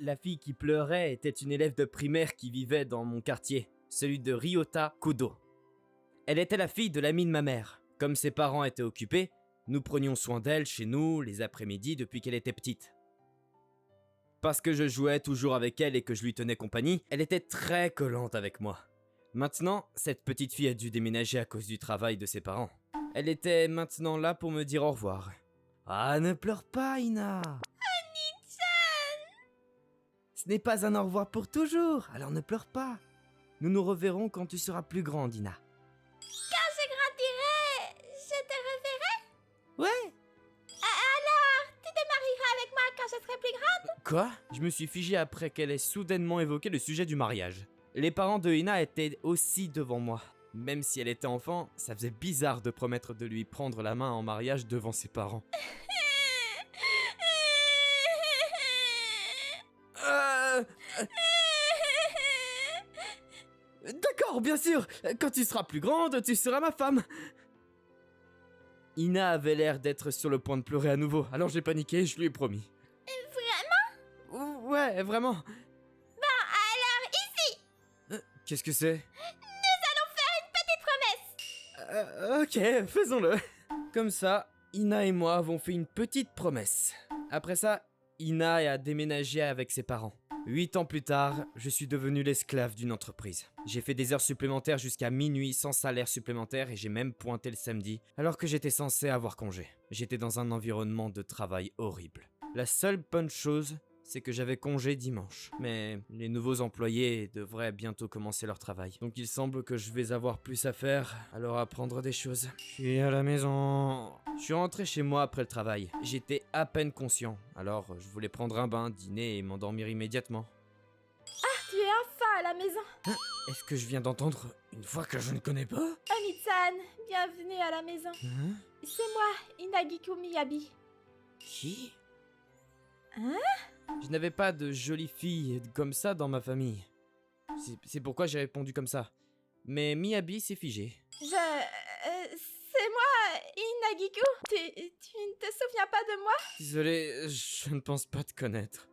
La fille qui pleurait était une élève de primaire qui vivait dans mon quartier, celui de Ryota Kodo. Elle était la fille de l'ami de ma mère. Comme ses parents étaient occupés, nous prenions soin d'elle chez nous les après-midi depuis qu'elle était petite. Parce que je jouais toujours avec elle et que je lui tenais compagnie, elle était très collante avec moi. Maintenant, cette petite fille a dû déménager à cause du travail de ses parents. Elle était maintenant là pour me dire au revoir. Ah, ne pleure pas, Ina. Ce n'est pas un au revoir pour toujours, alors ne pleure pas. Nous nous reverrons quand tu seras plus grande, Ina. Quand je grandirai, je te reverrai. Ouais. Alors, tu te marieras avec moi quand je serai plus grande? Quoi? Je me suis figé après qu'elle ait soudainement évoqué le sujet du mariage. Les parents de Ina étaient aussi devant moi. Même si elle était enfant, ça faisait bizarre de promettre de lui prendre la main en mariage devant ses parents. D'accord, bien sûr. Quand tu seras plus grande, tu seras ma femme. Ina avait l'air d'être sur le point de pleurer à nouveau, alors j'ai paniqué et je lui ai promis. Vraiment? Ouais, vraiment. Bon, alors ici, Qu'est-ce que c'est? petite promesse. Ok, faisons-le. Comme ça, Ina et moi avons fait une petite promesse. Après ça, Ina a déménagé avec ses parents. 8 ans plus tard, je suis devenu l'esclave d'une entreprise. J'ai fait des heures supplémentaires jusqu'à minuit sans salaire supplémentaire et j'ai même pointé le samedi alors que j'étais censé avoir congé. J'étais dans un environnement de travail horrible. La seule bonne chose, c'est que j'avais congé dimanche. Mais les nouveaux employés devraient bientôt commencer leur travail. Donc il semble que je vais avoir plus à faire, alors apprendre des choses. Je suis à la maison. Je suis rentré chez moi après le travail. J'étais à peine conscient, alors je voulais prendre un bain, dîner et m'endormir immédiatement. Tu es enfin à la maison. Est-ce que je viens d'entendre une voix que je ne connais pas? Oni-san, bienvenue à la maison. Hein? C'est moi, Inagiku Miyabi. Qui? Hein? Je n'avais pas de jolie fille comme ça dans ma famille. C'est pourquoi j'ai répondu comme ça. Mais Miyabi s'est figé. C'est moi, Inagiku. Tu ne te souviens pas de moi? Désolé, je ne pense pas te connaître.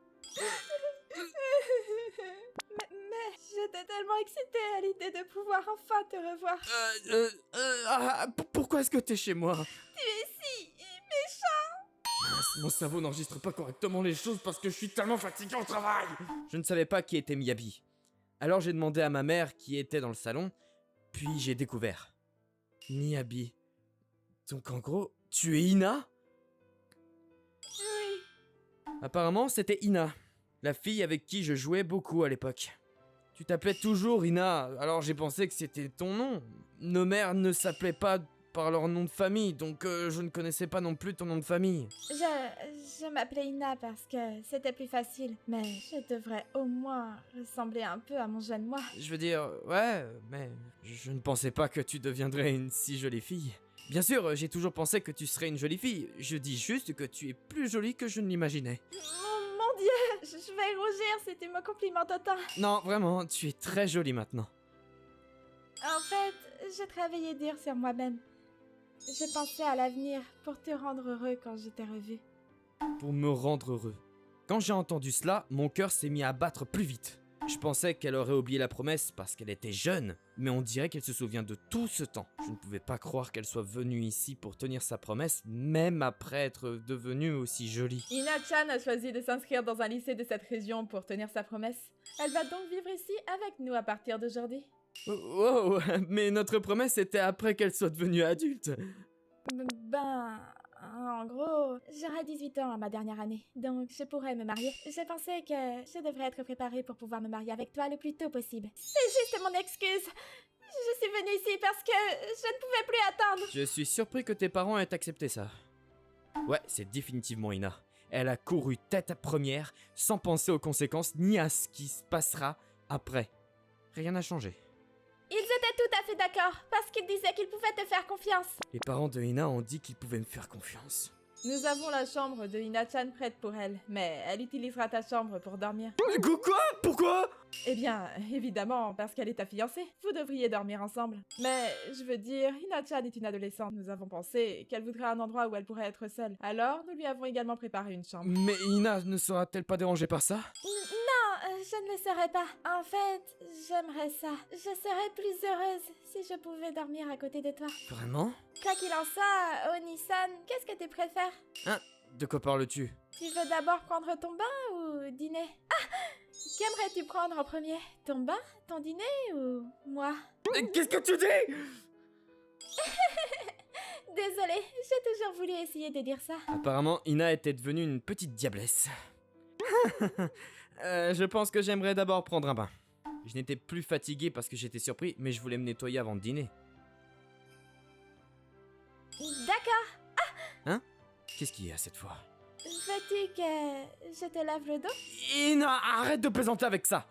mais j'étais tellement excitée à l'idée de pouvoir enfin te revoir. Pourquoi est-ce que t'es chez moi? Tu es si méchant. Mon cerveau n'enregistre pas correctement les choses parce que je suis tellement fatigué au travail. Je ne savais pas qui était Miyabi. Alors j'ai demandé à ma mère qui était dans le salon, puis j'ai découvert. Miyabi. Donc en gros, tu es Ina? Oui. Apparemment, c'était Ina, la fille avec qui je jouais beaucoup à l'époque. Tu t'appelais toujours Ina, alors j'ai pensé que c'était ton nom. Nos mères ne s'appelaient pas par leur nom de famille, donc je ne connaissais pas non plus ton nom de famille. Je m'appelais Ina parce que c'était plus facile, mais je devrais au moins ressembler un peu à mon jeune moi. Je veux dire, ouais, mais je ne pensais pas que tu deviendrais une si jolie fille. Bien sûr, j'ai toujours pensé que tu serais une jolie fille. Je dis juste que tu es plus jolie que je ne l'imaginais. Mon Dieu, je vais rougir si tu me complimentes autant. Non, vraiment, tu es très jolie maintenant. En fait, j'ai travaillé dur sur moi-même. J'ai pensé à l'avenir pour te rendre heureux quand je t'ai revu. Pour me rendre heureux. Quand j'ai entendu cela, mon cœur s'est mis à battre plus vite. Je pensais qu'elle aurait oublié la promesse parce qu'elle était jeune, mais on dirait qu'elle se souvient de tout ce temps. Je ne pouvais pas croire qu'elle soit venue ici pour tenir sa promesse, même après être devenue aussi jolie. Ina-chan a choisi de s'inscrire dans un lycée de cette région pour tenir sa promesse. Elle va donc vivre ici avec nous à partir d'aujourd'hui. Wow, mais notre promesse était après qu'elle soit devenue adulte. En gros, j'aurai 18 ans à ma dernière année, donc je pourrais me marier. J'ai pensé que je devrais être préparée pour pouvoir me marier avec toi le plus tôt possible. C'est juste mon excuse. Je suis venue ici parce que je ne pouvais plus attendre. Je suis surpris que tes parents aient accepté ça. Ouais, c'est définitivement Ina. Elle a couru tête première, sans penser aux conséquences ni à ce qui se passera après. Rien n'a changé. Ils étaient tout à fait d'accord, parce qu'ils disaient qu'ils pouvaient te faire confiance. Les parents de Ina ont dit qu'ils pouvaient me faire confiance. Nous avons la chambre de Ina-chan prête pour elle, mais elle utilisera ta chambre pour dormir. Quoi? Pourquoi? Eh bien, évidemment, parce qu'elle est ta fiancée. Vous devriez dormir ensemble. Mais, je veux dire, Ina-chan est une adolescente. Nous avons pensé qu'elle voudrait un endroit où elle pourrait être seule. Alors, nous lui avons également préparé une chambre. Mais Ina ne sera-t-elle pas dérangée par ça? je ne le serais pas. En fait, j'aimerais ça. Je serais plus heureuse si je pouvais dormir à côté de toi. Vraiment? Quoi qu'il en soit, Oni-san, qu'est-ce que tu préfères? Hein? De quoi parles-tu? Tu veux d'abord prendre ton bain ou dîner? Qu'aimerais-tu prendre en premier? Ton bain, ton dîner ou moi? Qu'est-ce que tu dis? Désolée, j'ai toujours voulu essayer de dire ça. Apparemment, Ina était devenue une petite diablesse. Je pense que j'aimerais d'abord prendre un bain. Je n'étais plus fatigué parce que j'étais surpris, mais je voulais me nettoyer avant de dîner. D'accord, Qu'est-ce qu'il y a cette fois? veux-tu que je te lave le dos? Ina, arrête de plaisanter avec ça!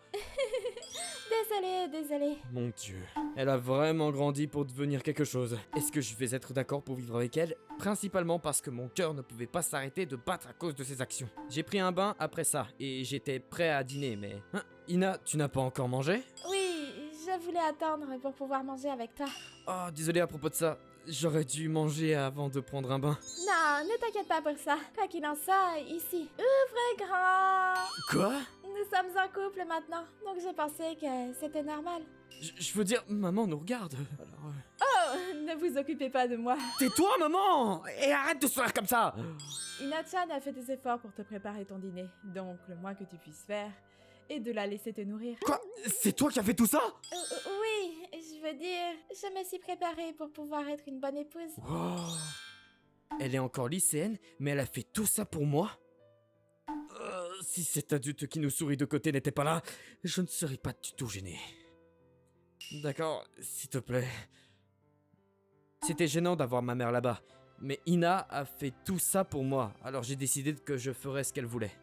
Désolée. Mon Dieu, elle a vraiment grandi pour devenir quelque chose. Est-ce que je vais être d'accord pour vivre avec elle? Principalement parce que mon cœur ne pouvait pas s'arrêter de battre à cause de ses actions. J'ai pris un bain après ça, et j'étais prêt à dîner, mais... Hein, Ina, tu n'as pas encore mangé? Oui, je voulais attendre pour pouvoir manger avec toi. Oh, désolé à propos de ça. J'aurais dû manger avant de prendre un bain. Non, ne t'inquiète pas pour ça. Quoi qu'il en soit, ici, ouvrez grand. Quoi? Nous sommes en couple maintenant, donc j'ai pensé que c'était normal. Je veux dire, maman nous regarde. Alors, Oh, ne vous occupez pas de moi. tais-toi, maman! Et arrête de sourire comme ça! Ina-chan a fait des efforts pour te préparer ton dîner, donc le moins que tu puisses faire est de la laisser te nourrir. Quoi? C'est toi qui as fait tout ça? Oui, je veux dire, je me suis préparée pour pouvoir être une bonne épouse. Wow. Elle est encore lycéenne, mais elle a fait tout ça pour moi? Si cet adulte qui nous sourit de côté n'était pas là, je ne serais pas du tout gêné. D'accord, s'il te plaît. C'était gênant d'avoir ma mère là-bas, mais Ina a fait tout ça pour moi, alors j'ai décidé que je ferais ce qu'elle voulait.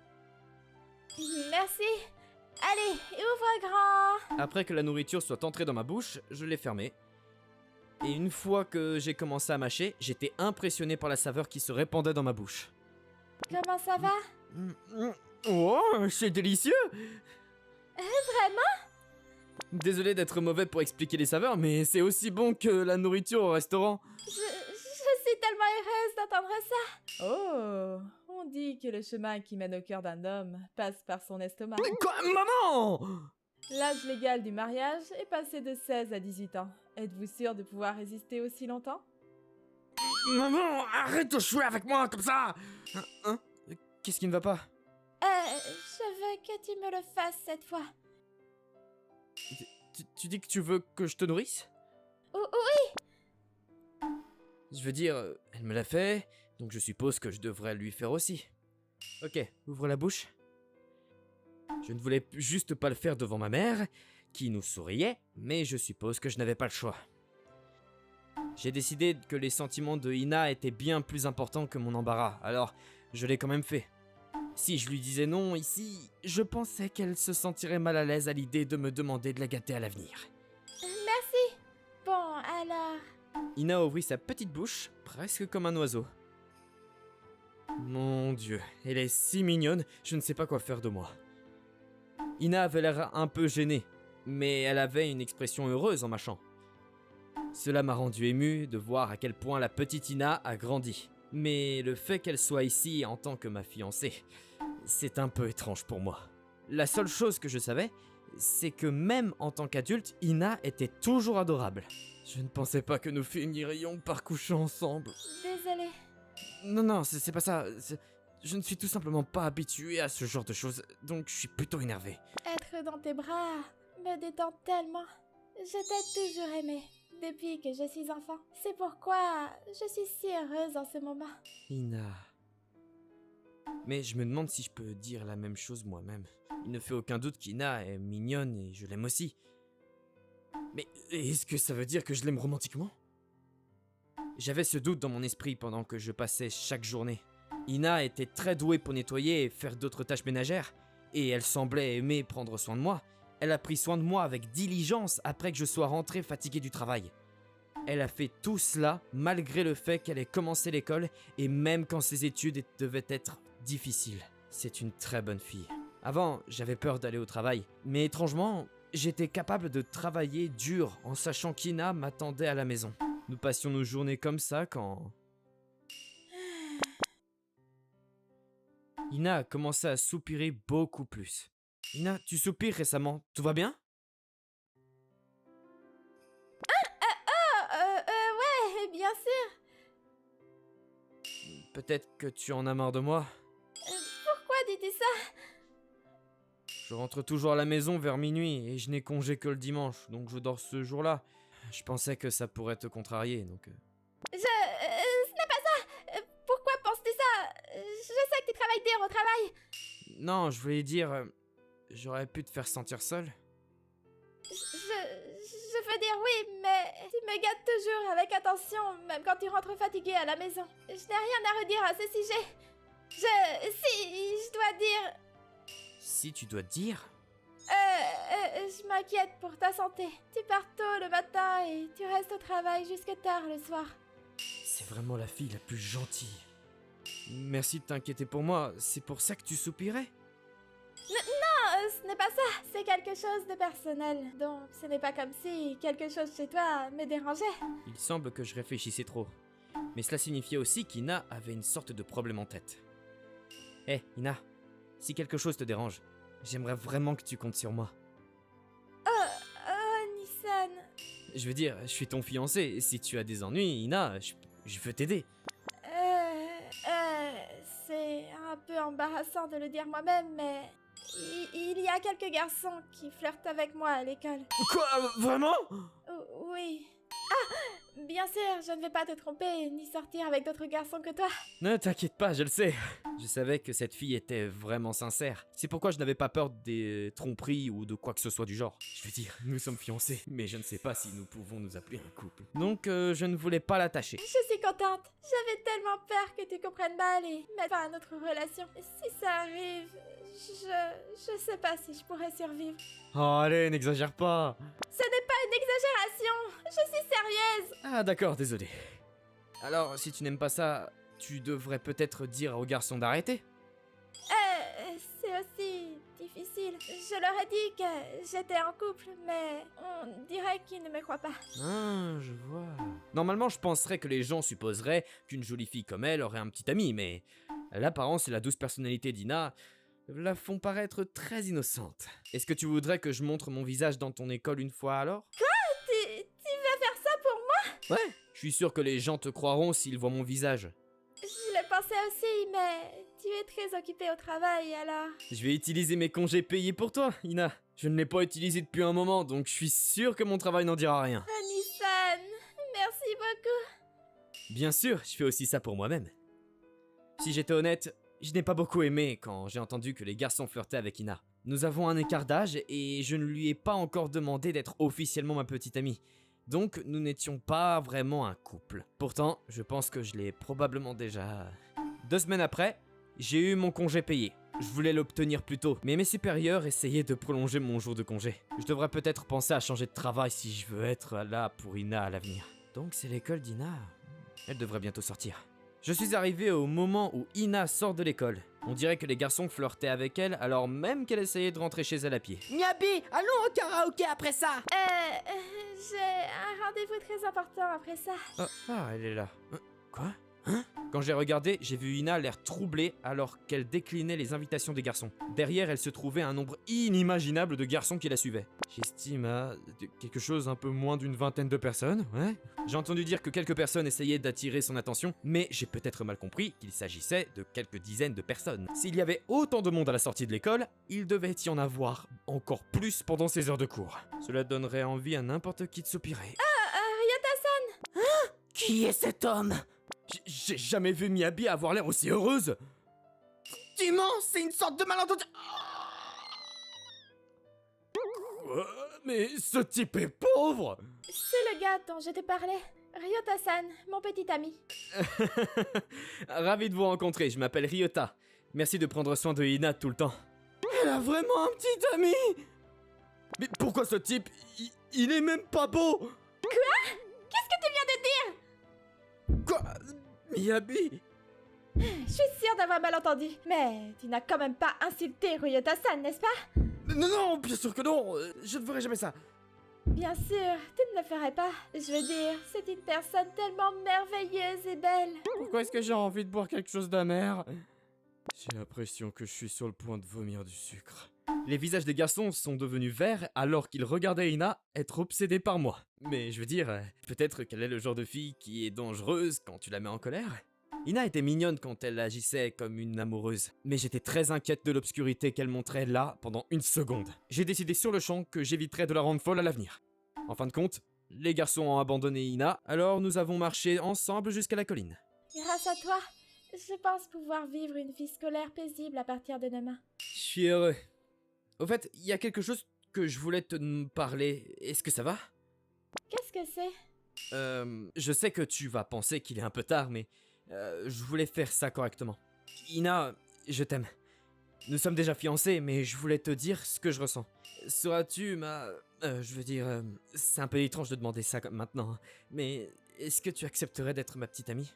Merci. Allez, ouvre grand. Après que la nourriture soit entrée dans ma bouche, je l'ai fermée. Et une fois que j'ai commencé à mâcher, j'étais impressionné par la saveur qui se répandait dans ma bouche. Comment ça va? Oh, c'est délicieux! Vraiment? Désolé d'être mauvais pour expliquer les saveurs, mais c'est aussi bon que la nourriture au restaurant. Je suis tellement heureuse d'entendre ça. Oh, on dit que le chemin qui mène au cœur d'un homme passe par son estomac. Quoi, maman? L'âge légal du mariage est passé de 16 à 18 ans. Êtes-vous sûr de pouvoir résister aussi longtemps? Maman, arrête de jouer avec moi comme ça! Hein? Qu'est-ce qui ne va pas? Je veux que tu me le fasses cette fois. Tu dis que tu veux que je te nourrisse? Oui, Je veux dire, elle me l'a fait, donc je suppose que je devrais lui faire aussi. Ok, ouvre la bouche. Je ne voulais juste pas le faire devant ma mère, qui nous souriait, mais je suppose que je n'avais pas le choix. J'ai décidé que les sentiments de Ina étaient bien plus importants que mon embarras, alors je l'ai quand même fait. Si je lui disais non ici, je pensais qu'elle se sentirait mal à l'aise à l'idée de me demander de la gâter à l'avenir. merci. Bon, alors... Ina ouvrit sa petite bouche, presque comme un oiseau. Mon Dieu, elle est si mignonne, je ne sais pas quoi faire de moi. Ina avait l'air un peu gênée, mais elle avait une expression heureuse en mâchant. Cela m'a rendu ému de voir à quel point la petite Ina a grandi. Mais le fait qu'elle soit ici en tant que ma fiancée, c'est un peu étrange pour moi. La seule chose que je savais, c'est que même en tant qu'adulte, Ina était toujours adorable. Je ne pensais pas que nous finirions par coucher ensemble. Désolée. Non, c'est pas ça. Je ne suis tout simplement pas habitué à ce genre de choses, donc je suis plutôt énervé. Être dans tes bras me détend tellement. Je t'ai toujours aimé, depuis que je suis enfant. C'est pourquoi je suis si heureuse en ce moment. Ina... Mais je me demande si je peux dire la même chose moi-même. Il ne fait aucun doute qu'Ina est mignonne et je l'aime aussi. Mais est-ce que ça veut dire que je l'aime romantiquement? J'avais ce doute dans mon esprit pendant que je passais chaque journée. Ina était très douée pour nettoyer et faire d'autres tâches ménagères, et elle semblait aimer prendre soin de moi. Elle a pris soin de moi avec diligence après que je sois rentré fatigué du travail. Elle a fait tout cela malgré le fait qu'elle ait commencé l'école et même quand ses études devaient être difficiles. C'est une très bonne fille. Avant, j'avais peur d'aller au travail, mais étrangement, j'étais capable de travailler dur en sachant qu'Ina m'attendait à la maison. Nous passions nos journées comme ça quand... Ina a commencé à soupirer beaucoup plus. Ina, tu soupires récemment, tout va bien? Ouais, bien sûr. Peut-être que tu en as marre de moi? Pourquoi dis-tu ça? Je rentre toujours à la maison vers minuit et je n'ai congé que le dimanche, donc je dors ce jour-là. Je pensais que ça pourrait te contrarier, donc... Ce n'est pas ça. Pourquoi penses-tu ça? Je sais que tu travailles dur au travail. Non, je voulais dire... j'aurais pu te faire sentir seul. Je veux dire oui, mais tu me gâtes toujours avec attention, même quand tu rentres fatigué à la maison. Je n'ai rien à redire à ce sujet. Si, je dois dire... Si tu dois dire... je m'inquiète pour ta santé. Tu pars tôt le matin et tu restes au travail jusque tard le soir. C'est vraiment la fille la plus gentille. Merci de t'inquiéter pour moi, c'est pour ça que tu soupirais? Non, ce n'est pas ça. C'est quelque chose de personnel. Donc, ce n'est pas comme si quelque chose chez toi me dérangeait. Il semble que je réfléchissais trop. Mais cela signifiait aussi qu'Ina avait une sorte de problème en tête. Hé, Ina, si quelque chose te dérange, j'aimerais vraiment que tu comptes sur moi. Oh, Nissan. Je veux dire, je suis ton fiancé, et si tu as des ennuis, Ina, je veux t'aider. C'est un peu embarrassant de le dire moi-même, mais... Il y a quelques garçons qui flirtent avec moi à l'école. Quoi? Vraiment? Oui. Ah! Bien sûr, je ne vais pas te tromper, ni sortir avec d'autres garçons que toi. Ne t'inquiète pas, je le sais. Je savais que cette fille était vraiment sincère. C'est pourquoi je n'avais pas peur des tromperies ou de quoi que ce soit du genre. Je veux dire, nous sommes fiancés, mais je ne sais pas si nous pouvons nous appeler un couple. Donc, je ne voulais pas l'attacher. Je suis contente. J'avais tellement peur que tu comprennes mal et mettre fin à notre relation. Si ça arrive, je sais pas si je pourrais survivre. Oh, allez, n'exagère pas. Ce n'est pas une exagération. Je suis sérieuse. Ah, d'accord, désolé. Alors, si tu n'aimes pas ça, tu devrais peut-être dire aux garçons d'arrêter. C'est aussi difficile. Je leur ai dit que j'étais en couple, mais on dirait qu'ils ne me croient pas. Ah, je vois. Normalement, je penserais que les gens supposeraient qu'une jolie fille comme elle aurait un petit ami, mais l'apparence et la douce personnalité d'Ina la font paraître très innocente. Est-ce que tu voudrais que je montre mon visage dans ton école une fois alors? Tu vas faire ça pour moi? Ouais, je suis sûr que les gens te croiront s'ils voient mon visage. Je le pensais aussi, mais tu es très occupée au travail, alors... Je vais utiliser mes congés payés pour toi, Ina. Je ne l'ai pas utilisé depuis un moment, donc je suis sûr que mon travail n'en dira rien. Oh, Nissan, merci beaucoup. Bien sûr, je fais aussi ça pour moi-même. Si j'étais honnête, je n'ai pas beaucoup aimé quand j'ai entendu que les garçons flirtaient avec Ina. Nous avons un écart d'âge et je ne lui ai pas encore demandé d'être officiellement ma petite amie. Donc nous n'étions pas vraiment un couple. Pourtant, je pense que je l'ai probablement déjà... 2 semaines après, j'ai eu mon congé payé. Je voulais l'obtenir plus tôt, mais mes supérieurs essayaient de prolonger mon jour de congé. Je devrais peut-être penser à changer de travail si je veux être là pour Ina à l'avenir. Donc c'est l'école d'Ina. Elle devrait bientôt sortir. Je suis arrivé au moment où Ina sort de l'école. On dirait que les garçons flirtaient avec elle alors même qu'elle essayait de rentrer chez elle à pied. Miyabi, allons au karaoké après ça. J'ai un rendez-vous très important après ça. Elle est là. Quoi? Hein? Quand j'ai regardé, j'ai vu Ina l'air troublée alors qu'elle déclinait les invitations des garçons. Derrière, elle se trouvait un nombre inimaginable de garçons qui la suivaient. J'estime à quelque chose un peu moins d'une vingtaine de personnes, ouais. J'ai entendu dire que quelques personnes essayaient d'attirer son attention, mais j'ai peut-être mal compris qu'il s'agissait de quelques dizaines de personnes. S'il y avait autant de monde à la sortie de l'école, il devait y en avoir encore plus pendant ces heures de cours. Cela donnerait envie à n'importe qui de soupirer. Ryota-san! Qui est cet homme? J'ai jamais vu Miyabi avoir l'air aussi heureuse. Tu mens, c'est une sorte de malentendu. Mais ce type est pauvre. C'est le gars dont je te parlais. Ryota-san, mon petit ami. Ravi de vous rencontrer, je m'appelle Ryota. Merci de prendre soin de Ina tout le temps. Elle a vraiment un petit ami. Mais pourquoi ce type, il est même pas beau? Quoi? Qu'est-ce que tu viens de dire? Quoi? Miyabi? Je suis sûre d'avoir mal entendu. Mais tu n'as quand même pas insulté Ryota-san, n'est-ce pas? Non, bien sûr que non. Je ne ferai jamais ça. Bien sûr, tu ne le ferais pas. Je veux dire, c'est une personne tellement merveilleuse et belle. Pourquoi est-ce que j'ai envie de boire quelque chose d'amer? J'ai l'impression que je suis sur le point de vomir du sucre. Les visages des garçons sont devenus verts alors qu'ils regardaient Ina être obsédée par moi. Mais je veux dire, peut-être qu'elle est le genre de fille qui est dangereuse quand tu la mets en colère. Ina était mignonne quand elle agissait comme une amoureuse, mais j'étais très inquiète de l'obscurité qu'elle montrait là pendant une seconde. J'ai décidé sur le champ que j'éviterais de la rendre folle à l'avenir. En fin de compte, les garçons ont abandonné Ina, alors nous avons marché ensemble jusqu'à la colline. Grâce à toi, je pense pouvoir vivre une vie scolaire paisible à partir de demain. Je suis heureux. Au fait, il y a quelque chose que je voulais te parler. Est-ce que ça va? Qu'est-ce que c'est? Je sais que tu vas penser qu'il est un peu tard, mais je voulais faire ça correctement. Ina, je t'aime. Nous sommes déjà fiancés, mais je voulais te dire ce que je ressens. Seras-tu c'est un peu étrange de demander ça comme maintenant, hein, mais est-ce que tu accepterais d'être ma petite amie?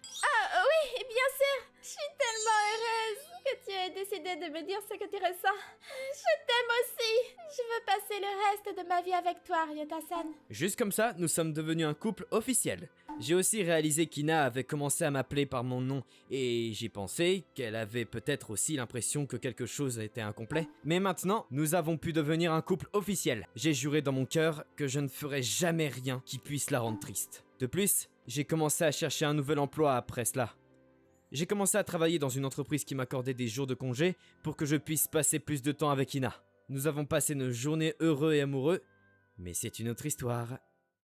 Ah oui, bien sûr. Je suis tellement heureuse que tu aies décidé de me dire ce que tu ressens. Je t'aime aussi. Je veux passer le reste de ma vie avec toi, Ryota-san. Juste comme ça, nous sommes devenus un couple officiel. J'ai aussi réalisé qu'Ina avait commencé à m'appeler par mon nom, et j'ai pensé qu'elle avait peut-être aussi l'impression que quelque chose était incomplet. Mais maintenant, nous avons pu devenir un couple officiel. J'ai juré dans mon cœur que je ne ferai jamais rien qui puisse la rendre triste. De plus, j'ai commencé à chercher un nouvel emploi après cela. J'ai commencé à travailler dans une entreprise qui m'accordait des jours de congé pour que je puisse passer plus de temps avec Ina. Nous avons passé nos journées heureux et amoureux, mais c'est une autre histoire.